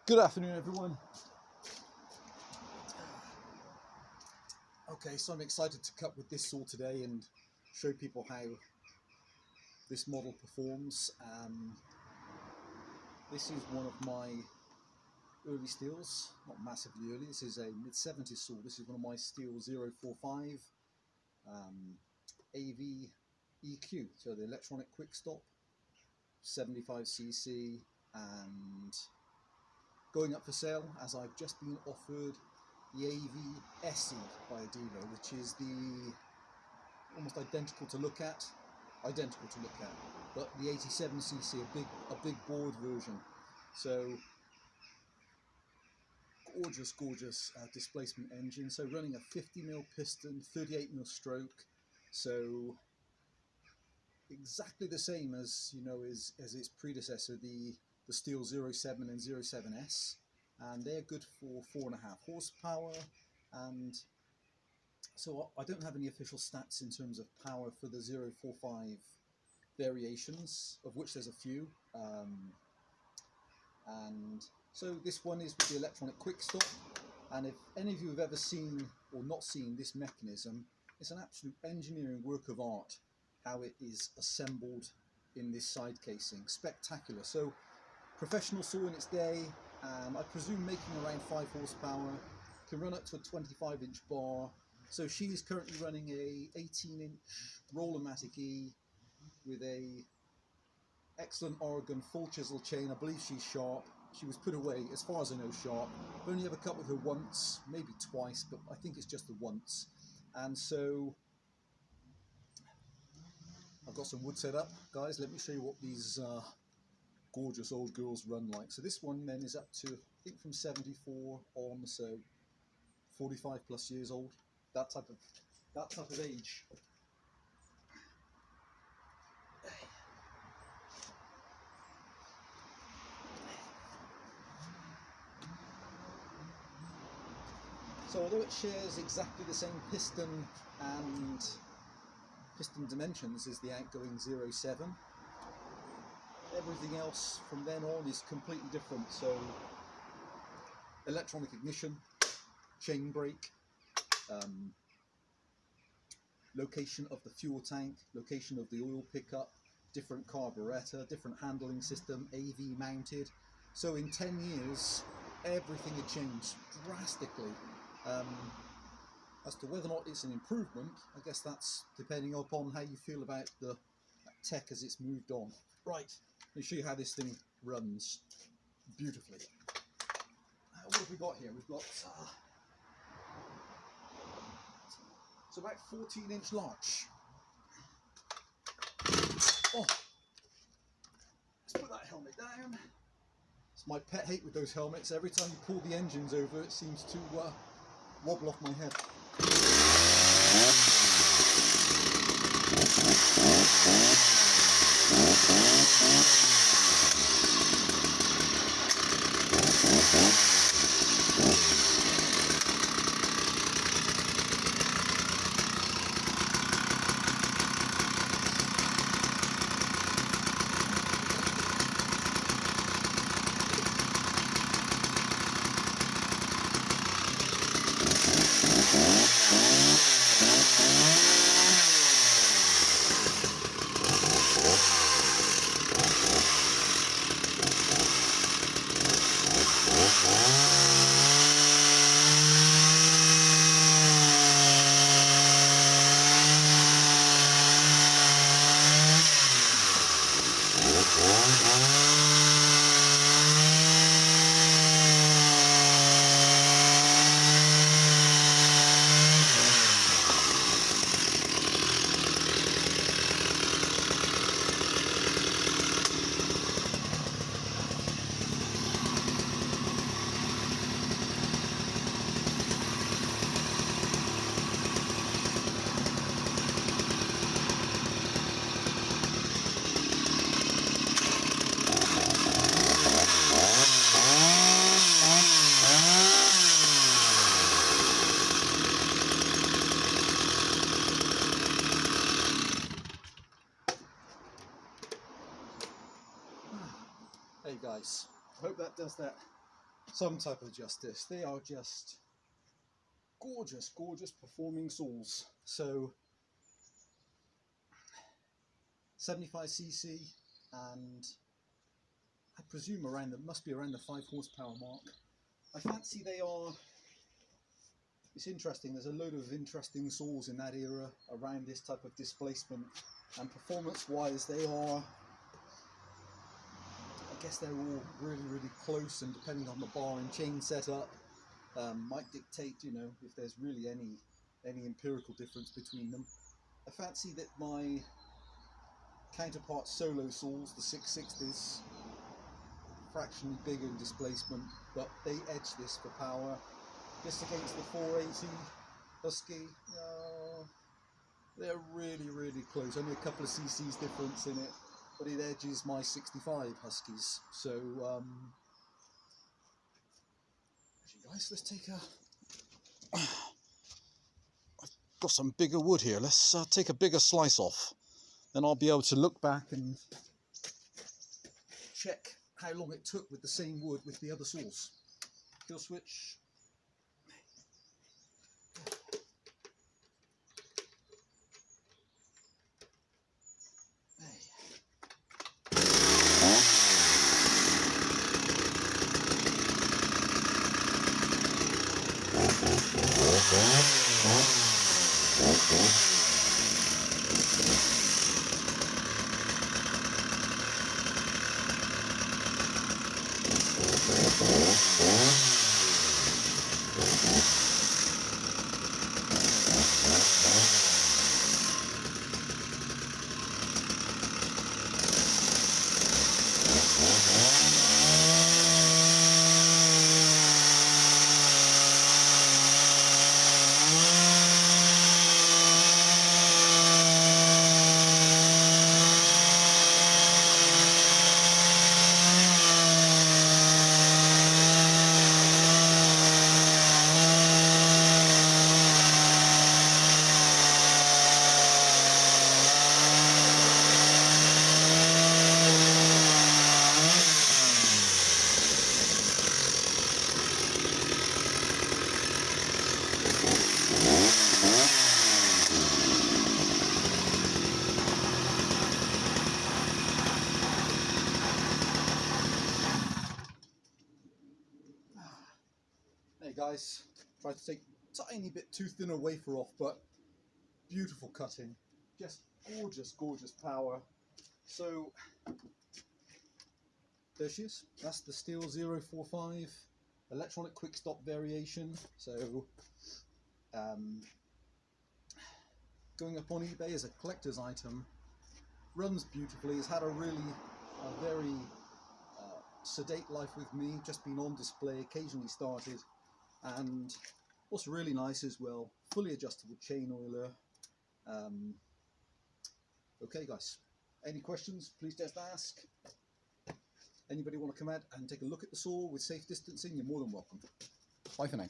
Good afternoon, everyone. Okay, so I'm excited to cut with this saw today and show people how this model performs. This is one of my early Stihls, not massively early. This is a mid-70s saw. This is one of my Stihl 045 AV EQ, so the electronic quick stop, 75cc, and going up for sale as I've just been offered the AV SE by a dealer, which is the almost identical to look at, but the 87cc, a big board version. So gorgeous displacement engine. So running a 50mm piston, 38mm stroke. So exactly the same as as its predecessor, the Stihl 07 and 07S, and they're good for 4.5 horsepower. And so I don't have any official stats in terms of power for the 045 variations, of which there's a few. And so this one is with the electronic quick stop. And if any of you have ever seen or not seen this mechanism, it's an absolute engineering work of art, how it is assembled in this side casing. Spectacular. So professional saw in its day, I presume making around 5 horsepower, can run up to a 25-inch bar. So she is currently running a 18-inch Rollermatic E with a excellent Oregon full chisel chain. I believe she's sharp. She was put away, as far as I know, sharp. I've only ever cut with her once, maybe twice, but I think it's just the once. And so I've got some wood set up. Guys, let me show you what these gorgeous old girls run like. So this one then is up to, I think, from 74 on, so 45 plus years old. That type of age. So although it shares exactly the same piston and piston dimensions as the outgoing 07, everything else from then on is completely different. So electronic ignition, chain brake, location of the fuel tank, location of the oil pickup, different carburetor, different handling system, AV mounted. So in 10 years, everything had changed drastically. As to whether or not it's an improvement, I guess that's depending upon how you feel about the tech as it's moved on. Right, let me show you how this thing runs beautifully. What have we got here? We've got it's about 14-inch larch. Oh, let's put that helmet down. It's my pet hate with those helmets. Every time you pull the engines over, it seems to wobble off my head. Hey guys, I hope that does that some type of justice. They are just gorgeous, gorgeous performing saws. So 75cc, and I presume must be around the 5 horsepower mark. I fancy they are. It's interesting, there's a load of interesting saws in that era around this type of displacement, and performance wise they are, I guess they're all really, really close, and depending on the bar and chain setup, might dictate, you know, if there's really any empirical difference between them. I fancy that my counterpart solo saws, the 660s, fractionally bigger in displacement, but they edge this for power. Just against the 480 Husky, they're really, really close. Only a couple of cc's difference in it, but it edges my 65 Huskies. So, actually guys, let's take a... I've got some bigger wood here. Let's take a bigger slice off. Then I'll be able to look back and check how long it took with the same wood with the other saws. Kill switch. Hey guys, tried to take a tiny bit too thin a wafer off, but beautiful cutting, just gorgeous, gorgeous power. So there she is. That's the Stihl 045 electronic quick stop variation. So going up on eBay as a collector's item, runs beautifully. It's had a very sedate life with me, just been on display, occasionally started. And what's really nice as well, fully adjustable chain oiler. Okay guys, any questions, please just ask. Anybody want to come out and take a look at the saw with safe distancing, you're more than welcome. Bye for now.